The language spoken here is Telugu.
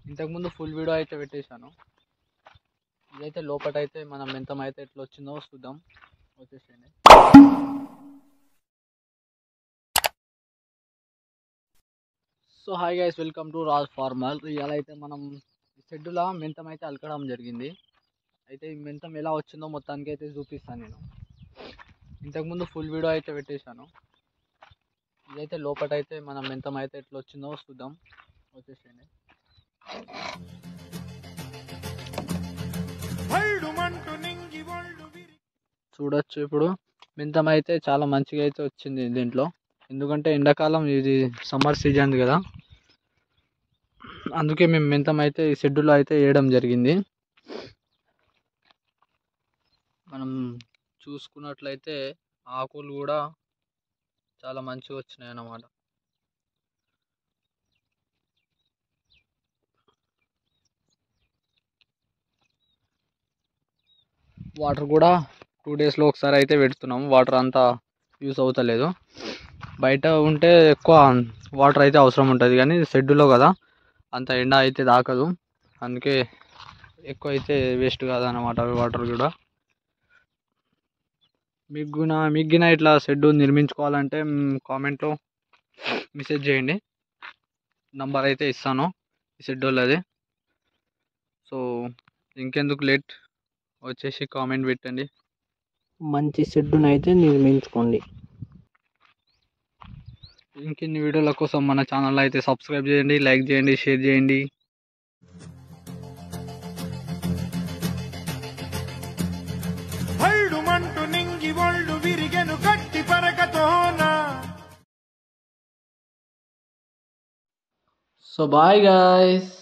ఇంతకుముందు ఫుల్ వీడియో అయితే పెట్టేశాను. ఇదైతే లోపటైతే మనం మెంతమైతే ఎట్లా వచ్చిందో చూద్దాం. వచ్చేసేయండి. So hi guys, welcome to Raj farmer. ఇవాళ అయితే మనం షెడ్యూలా మెంతం అయితే అలకడం జరిగింది. అయితే ఈ మెంతం ఎలా వచ్చిందో మొత్తానికి అయితే చూపిస్తాను నేను. ఇంతకుముందు ఫుల్ వీడియో అయితే పెట్టేశాను. ఇదైతే లోపటైతే మనం మెంతం అయితే ఎట్లా వచ్చిందో చూద్దాం. వచ్చేసేయండి. చూడొచ్చు, ఇప్పుడు మెంతం అయితే చాలా మంచిగా అయితే వచ్చింది దీంట్లో. ఎందుకంటే ఎండాకాలం, ఇది సమ్మర్ సీజన్ కదా, అందుకే మేము మెంతం అయితే ఈ షెడ్యూల్లో అయితే వేయడం జరిగింది. మనం చూసుకున్నట్లయితే ఆకులు కూడా చాలా మంచిగా వచ్చినాయి అన్నమాట. వాటర్ కూడా 2 డేస్లో ఒకసారి అయితే పెడుతున్నాము. వాటర్ అంతా యూస్ అవుతలేదు. బయట ఉంటే ఎక్కువ వాటర్ అయితే అవసరం ఉంటుంది, కానీ షెడ్యూల్లో కదా అంత ఎండ అయితే తాకదు, అందుకే ఎక్కువ అయితే వేస్ట్ కాదన్నమాట వాటర్ కూడా. మిగ్గిన ఇట్లా షెడ్ నిర్మించుకోవాలంటే కామెంట్లో మెసేజ్ చేయండి, నంబర్ అయితే ఇస్తాను ఈ షెడ్ వాళ్ళది. సో ఇంకెందుకు లేట్, వచ్చేసి కామెంట్ పెట్టండి. మంచి షెడ్డును అయితే నిర్మించుకోండి. ఇంకెన్ని వీడియోల కోసం మన ఛానల్ అయితే సబ్స్క్రైబ్ చేయండి, లైక్ చేయండి, షేర్ చేయండి. So bye guys.